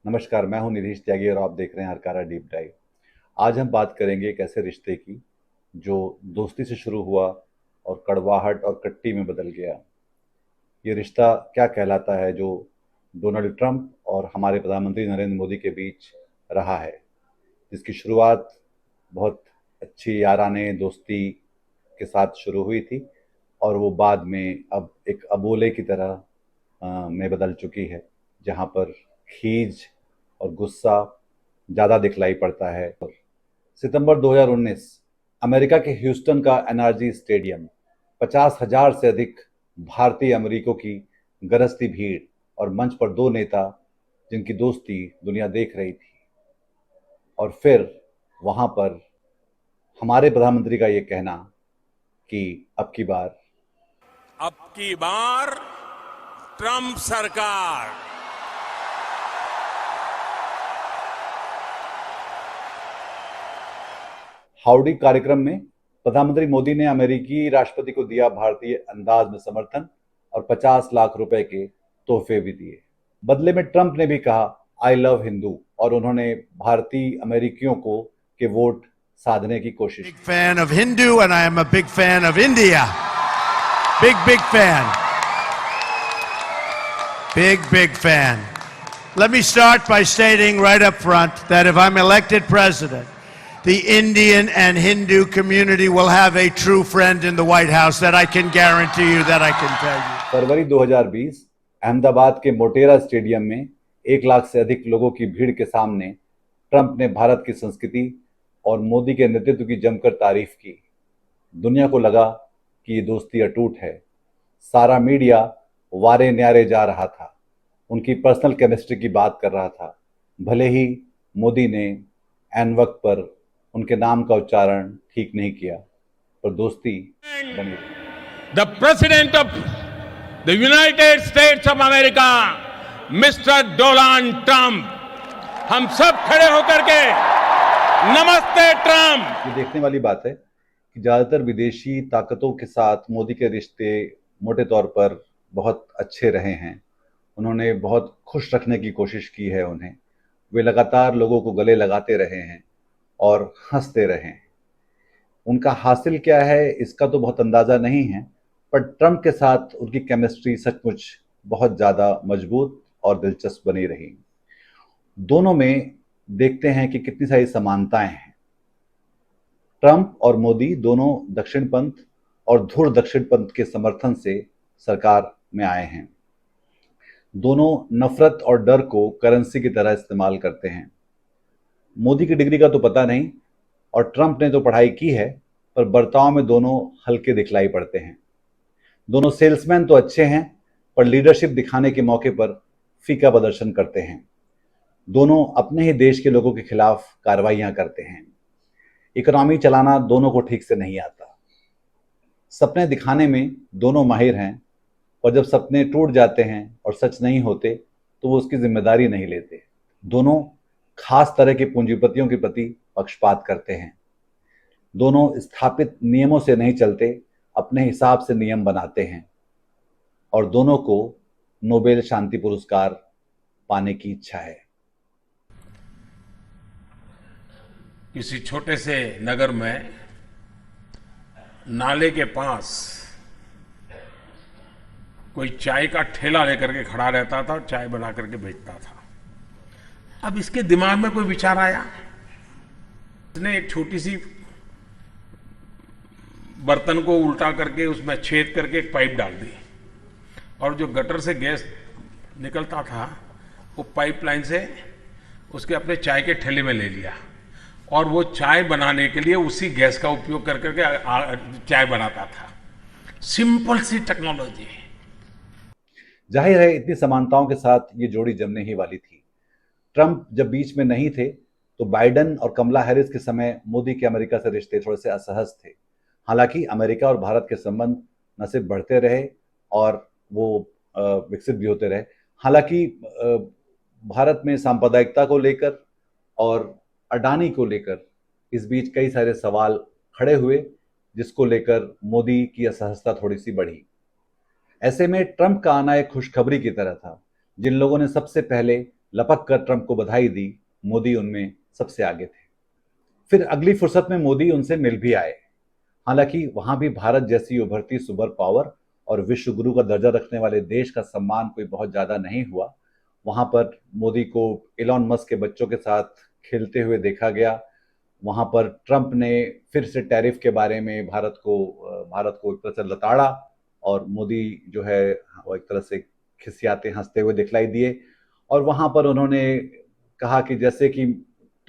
नमस्कार, मैं हूं निधीश त्यागी और आप देख रहे हैं हरकारा डीप डाइव। आज हम बात करेंगे एक ऐसे रिश्ते की जो दोस्ती से शुरू हुआ और कड़वाहट और कट्टी में बदल गया। ये रिश्ता क्या कहलाता है जो डोनाल्ड ट्रंप और हमारे प्रधानमंत्री नरेंद्र मोदी के बीच रहा है, जिसकी शुरुआत बहुत अच्छी याराने दोस्ती के साथ शुरू हुई थी और वो बाद में अब एक अबोले की तरह में बदल चुकी है, जहाँ पर खीज और गुस्सा ज़्यादा दिखलाई पड़ता है। सितंबर 2019 अमेरिका के ह्यूस्टन का एनआरजी स्टेडियम, 50,000 से अधिक भारतीय अमेरिकों की गरजती भीड़ और मंच पर दो नेता जिनकी दोस्ती दुनिया देख रही थी। और फिर वहां पर हमारे प्रधानमंत्री का ये कहना कि अब की बार ट्रंप सरकार। हाउडी कार्यक्रम में प्रधानमंत्री मोदी ने अमेरिकी राष्ट्रपति को दिया भारतीय अंदाज में समर्थन और 50 लाख रुपए के तोहफे भी दिए। बदले में ट्रंप ने भी कहा आई लव हिंदू और उन्होंने भारतीय अमेरिकियों को के वोट साधने की कोशिश Big fan of Hindu, and I am a big fan of India. Big fan. Big fan. Let me start by stating right up front that if I'm elected president, the Indian and Hindu community will have a true friend in the White House. That I can guarantee you, that I can tell you. फरवरी 2020 अहमदाबाद के Motera stadium में 1 लाख से अधिक लोगों की भीड़ के सामने Trump ने भारत की संस्कृति और मोदी के नेतृत्व की जमकर तारीफ की। दुनिया को लगा कि ये दोस्ती अटूट है। सारा मीडिया वारे न्यारे जा रहा था, उनकी पर्सनल केमिस्ट्री की बात कर रहा था, भले ही मोदी ने ऐन वक्त पर उनके नाम का उच्चारण ठीक नहीं किया, पर दोस्ती बनी रही। The president of the United states of America mister Donald Trump, हम सब खड़े होकर के नमस्ते ट्रंप। ये देखने वाली बात है कि ज्यादातर विदेशी ताकतों के साथ मोदी के रिश्ते मोटे तौर पर बहुत अच्छे रहे हैं। उन्होंने बहुत खुश रखने की कोशिश की है उन्हें। वे लगातार लोगों को गले लगाते रहे हैं और हंसते रहे हैं। उनका हासिल क्या है इसका तो बहुत अंदाजा नहीं है, पर ट्रंप के साथ उनकी केमिस्ट्री सचमुच बहुत ज्यादा मजबूत और दिलचस्प बनी रही। दोनों में देखते हैं कि कितनी सारी समानताएं हैं। ट्रंप और मोदी दोनों दक्षिणपंथ और धुर दक्षिणपंथ के समर्थन से सरकार में आए हैं। दोनों नफरत और डर को करेंसी की तरह इस्तेमाल करते हैं। मोदी की डिग्री का तो पता नहीं और ट्रंप ने तो पढ़ाई की है, पर बर्ताव में दोनों हल्के दिखलाई पड़ते हैं। दोनों सेल्समैन तो अच्छे हैं, पर लीडरशिप दिखाने के मौके पर फीका प्रदर्शन करते हैं। दोनों अपने ही देश के लोगों के खिलाफ कार्रवाइयां करते हैं। इकोनॉमी चलाना दोनों को ठीक से नहीं आता। सपने दिखाने में दोनों माहिर हैं, और जब सपने टूट जाते हैं और सच नहीं होते तो वो उसकी जिम्मेदारी नहीं लेते। दोनों खास तरह के पूंजीपतियों के प्रति पक्षपात करते हैं। दोनों स्थापित नियमों से नहीं चलते, अपने हिसाब से नियम बनाते हैं। और दोनों को नोबेल शांति पुरस्कार पाने की इच्छा है। किसी छोटे से नगर में नाले के पास कोई चाय का ठेला लेकर के खड़ा रहता था और चाय बना करके बेचता था। अब इसके दिमाग में कोई विचार आया, उसने एक छोटी सी बर्तन को उल्टा करके उसमें छेद करके एक पाइप डाल दी और जो गटर से गैस निकलता था वो पाइपलाइन से उसके अपने चाय के ठेले में ले लिया और वो चाय बनाने के लिए उसी गैस का उपयोग कर करके चाय बनाता था। सिंपल सी टेक्नोलॉजी। जाहिर है इतनी समानताओं के साथ ये जोड़ी जमने ही वाली थी। ट्रंप जब बीच में नहीं थे तो बाइडेन और कमला हैरिस के समय मोदी के अमेरिका से रिश्ते थोड़े से असहज थे। हालांकि अमेरिका और भारत के संबंध न सिर्फ बढ़ते रहे और वो विकसित भी होते रहे। हालांकि भारत में सांप्रदायिकता को लेकर और अडानी को लेकर इस बीच कई सारे सवाल खड़े हुए, जिसको लेकर मोदी की असहजता थोड़ी सी बढ़ी। ऐसे में ट्रंप का आना एक खुशखबरी की तरह था। जिन लोगों ने सबसे पहले लपक कर ट्रंप को बधाई दी, मोदी उनमें सबसे आगे थे। फिर अगली फुर्सत में मोदी उनसे मिल भी आए। हालांकि वहां भी भारत जैसी उभरती सुपर पावर और विश्व गुरु का दर्जा रखने वाले देश का सम्मान कोई बहुत ज्यादा नहीं हुआ। वहां पर मोदी को इलॉन मस्क के बच्चों के साथ खेलते हुए देखा गया। वहां पर ट्रंप ने फिर से टैरिफ के बारे में भारत को एक तरह से लताड़ा और मोदी जो है वो एक तरह से खिसियाते हंसते हुए दिखलाई दिए। और वहां पर उन्होंने कहा कि जैसे कि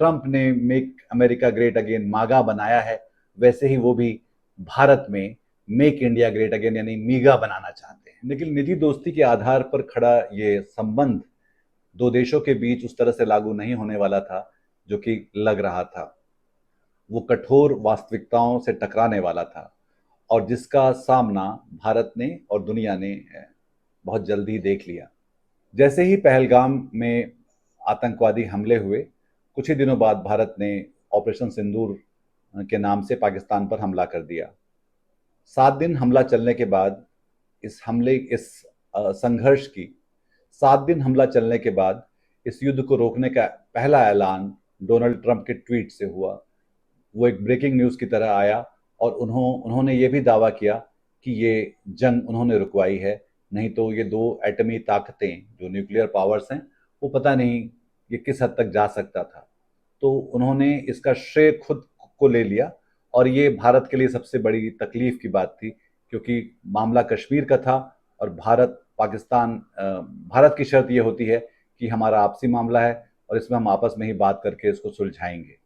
ट्रंप ने मेक अमेरिका ग्रेट अगेन मागा बनाया है, वैसे ही वो भी भारत में मेक इंडिया ग्रेट अगेन यानी मीगा बनाना चाहते हैं। लेकिन निजी दोस्ती के आधार पर खड़ा ये संबंध दो देशों के बीच उस तरह से लागू नहीं होने वाला था जो कि लग रहा था। वो कठोर वास्तविकताओं से टकराने वाला था और जिसका सामना भारत ने और दुनिया ने बहुत जल्दी देख लिया। जैसे ही पहलगाम में आतंकवादी हमले हुए, कुछ ही दिनों बाद भारत ने ऑपरेशन सिंदूर के नाम से पाकिस्तान पर हमला कर दिया। 7 दिन हमला चलने के बाद इस युद्ध को रोकने का पहला ऐलान डोनाल्ड ट्रंप के ट्वीट से हुआ। वो एक ब्रेकिंग न्यूज की तरह आया और उन्होंने ये भी दावा किया कि ये जंग उन्होंने रुकवाई है, नहीं तो ये दो एटमी ताकतें जो न्यूक्लियर पावर्स हैं वो पता नहीं ये किस हद तक जा सकता था। तो उन्होंने इसका श्रेय खुद को ले लिया और ये भारत के लिए सबसे बड़ी तकलीफ की बात थी, क्योंकि मामला कश्मीर का था और भारत की शर्त ये होती है कि हमारा आपसी मामला है और इसमें हम आपस में ही बात करके इसको सुलझाएंगे।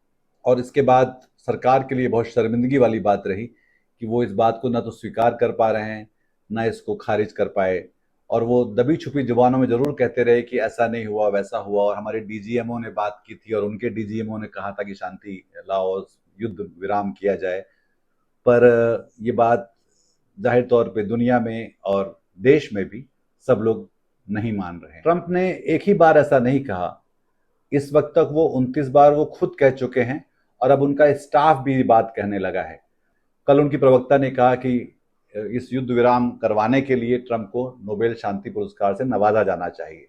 और इसके बाद सरकार के लिए बहुत शर्मिंदगी वाली बात रही कि वो इस बात को ना तो स्वीकार कर पा रहे हैं ना इसको खारिज कर पाए, और वो दबी छुपी जुबानों में जरूर कहते रहे कि ऐसा नहीं हुआ वैसा हुआ, और हमारे डीजीएमओ ने बात की थी और उनके डीजीएमओ ने कहा था कि शांति लाओ, युद्ध विराम किया जाए। पर ये बात जाहिर तौर पे दुनिया में और देश में भी सब लोग नहीं मान रहे। ट्रंप ने एक ही बार ऐसा नहीं कहा, इस वक्त तक वो 29 बार वो खुद कह चुके हैं और अब उनका स्टाफ भी बात कहने लगा है। कल उनकी प्रवक्ता ने कहा कि इस युद्ध विराम करवाने के लिए ट्रंप को नोबेल शांति पुरस्कार से नवाजा जाना चाहिए।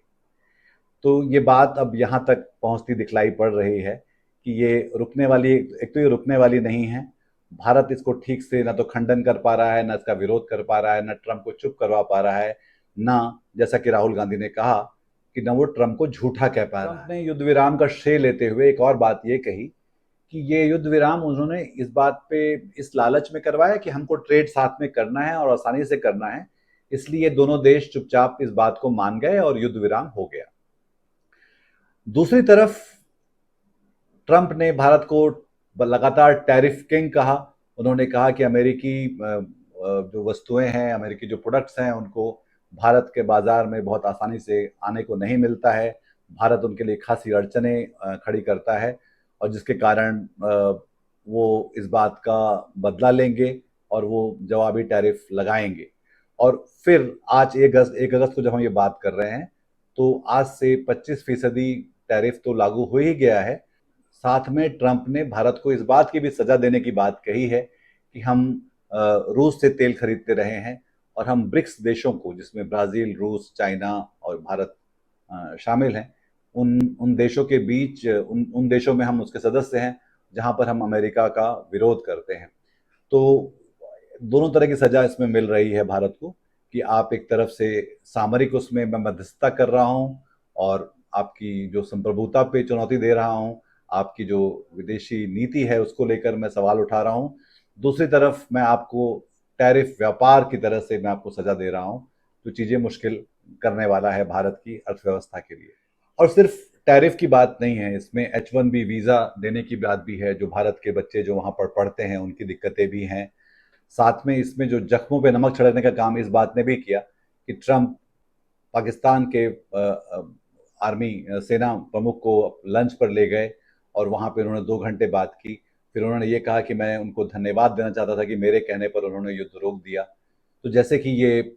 तो ये बात अब यहां तक पहुंचती दिखलाई पड़ रही है कि ये रुकने वाली नहीं है। भारत इसको ठीक से ना तो खंडन कर पा रहा है, ना इसका विरोध कर पा रहा है, ना ट्रंप को चुप करवा पा रहा है, ना जैसा कि राहुल गांधी ने कहा कि ना वो ट्रंप को झूठा कह पा रहा है। ट्रंप ने युद्ध विराम का श्रेय लेते हुए एक और बात ये कही कि ये युद्ध विराम उन्होंने इस बात पे इस लालच में करवाया कि हमको ट्रेड साथ में करना है और आसानी से करना है, इसलिए दोनों देश चुपचाप इस बात को मान गए और युद्ध विराम हो गया। दूसरी तरफ ट्रंप ने भारत को लगातार टैरिफ किंग कहा। उन्होंने कहा कि अमेरिकी जो वस्तुएं हैं, अमेरिकी जो प्रोडक्ट्स हैं, उनको भारत के बाजार में बहुत आसानी से आने को नहीं मिलता है। भारत उनके लिए खासी अड़चनें खड़ी करता है और जिसके कारण वो इस बात का बदला लेंगे और वो जवाबी टैरिफ लगाएंगे। और फिर आज 1 अगस्त को जब हम ये बात कर रहे हैं तो आज से 25% टैरिफ तो लागू हो ही गया है। साथ में ट्रंप ने भारत को इस बात की भी सजा देने की बात कही है कि हम रूस से तेल खरीदते रहे हैं और हम ब्रिक्स देशों को, जिसमें ब्राजील, रूस, चाइना और भारत शामिल हैं, उन देशों के बीच उन देशों में हम उसके सदस्य हैं जहां पर हम अमेरिका का विरोध करते हैं। तो दोनों तरह की सजा इसमें मिल रही है भारत को कि आप एक तरफ से सामरिक उसमें मैं मध्यस्थता कर रहा हूं और आपकी जो संप्रभुता पे चुनौती दे रहा हूं, आपकी जो विदेशी नीति है उसको लेकर मैं सवाल उठा रहा हूं। दूसरी तरफ मैं आपको टैरिफ व्यापार की तरह से मैं आपको सजा दे रहा हूं, जो चीजें मुश्किल करने वाला है भारत की अर्थव्यवस्था के लिए। और सिर्फ टैरिफ की बात नहीं है, इसमें H1B वीजा देने की बात भी है। जो भारत के बच्चे जो वहां पर पढ़ते हैं उनकी दिक्कतें भी हैं। साथ में इसमें जो जख्मों पे नमक छिड़कने का काम इस बात ने भी किया कि ट्रंप पाकिस्तान के आर्मी सेना प्रमुख को लंच पर ले गए और वहां पे उन्होंने 2 घंटे बात की। फिर उन्होंने ये कहा कि मैं उनको धन्यवाद देना चाहता था कि मेरे कहने पर उन्होंने युद्ध रोक दिया। तो जैसे कि ये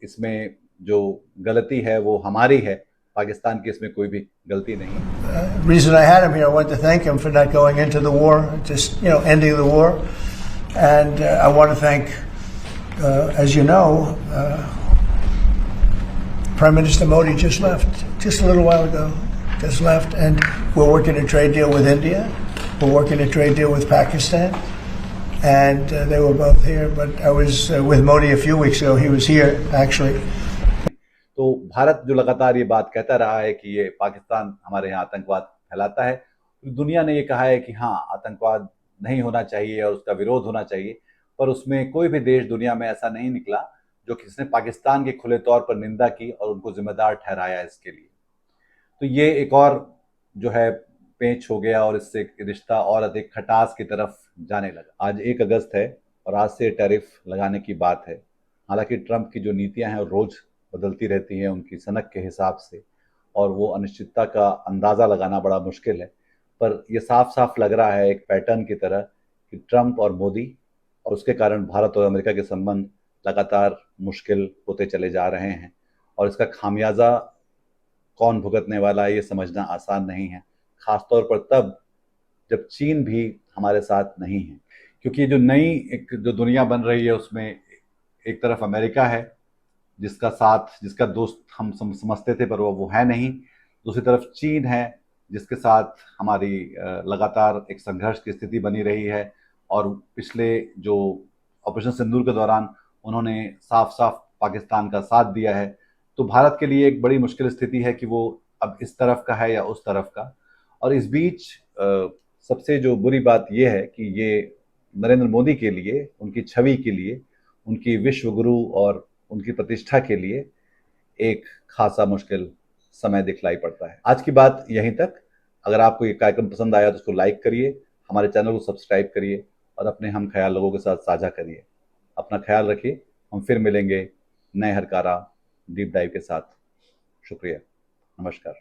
इसमें जो गलती है वो हमारी है, पाकिस्तान की इसमें कोई भी गलती नहीं है। Reason I had him here, I wanted to thank him for not going into the war, just ending the war, and I want to thank, as you know, Prime Minister Modi just left just a little while ago. that's left, and we're working a trade deal with India. We're working a trade deal with Pakistan, and they were both here. But I was with Modi a few weeks ago. He was here actually. तो भारत जो लगातार ये बात कहता रहा है कि ये पाकिस्तान हमारे यहाँ आतंकवाद फैलाता है, तो दुनिया ने ये कहा है कि हाँ, आतंकवाद नहीं होना चाहिए और उसका विरोध होना चाहिए, पर उसमें कोई भी देश दुनिया में ऐसा नहीं निकला जो किसने पाकिस्तान की खुले तौर पर निंदा की और उनको जिम्मेदार ठहराया इसके लिए। तो ये एक और जो है पेंच हो गया और इससे रिश्ता और अधिक खटास की तरफ जाने लगा। आज 1 अगस्त है और आज से टैरिफ लगाने की बात है। हालांकि ट्रंप की जो नीतियां हैं वो रोज बदलती रहती हैं उनकी सनक के हिसाब से, और वो अनिश्चितता का अंदाज़ा लगाना बड़ा मुश्किल है, पर यह साफ साफ लग रहा है एक पैटर्न की तरह कि ट्रंप और मोदी और उसके कारण भारत और अमेरिका के संबंध लगातार मुश्किल होते चले जा रहे हैं, और इसका खामियाजा कौन भुगतने वाला है ये समझना आसान नहीं है, खासतौर पर तब जब चीन भी हमारे साथ नहीं है। क्योंकि ये जो नई एक जो दुनिया बन रही है उसमें एक तरफ अमेरिका है जिसका साथ, जिसका दोस्त हम समझते थे पर वो है नहीं, दूसरी तरफ चीन है जिसके साथ हमारी लगातार एक संघर्ष की स्थिति बनी रही है, और पिछले जो ऑपरेशन सिंदूर के दौरान उन्होंने साफ साफ पाकिस्तान का साथ दिया है। तो भारत के लिए एक बड़ी मुश्किल स्थिति है कि वो अब इस तरफ का है या उस तरफ का। और इस बीच सबसे जो बुरी बात यह है कि ये नरेंद्र मोदी के लिए, उनकी छवि के लिए, उनकी विश्व गुरु और उनकी प्रतिष्ठा के लिए एक खासा मुश्किल समय दिखलाई पड़ता है। आज की बात यहीं तक। अगर आपको ये कार्यक्रम पसंद आया तो उसको लाइक करिए, हमारे चैनल को सब्सक्राइब करिए और अपने हम ख्याल लोगों के साथ साझा करिए। अपना ख्याल रखिए। हम फिर मिलेंगे नए हरकारा डीप डाइव के साथ। शुक्रिया। नमस्कार।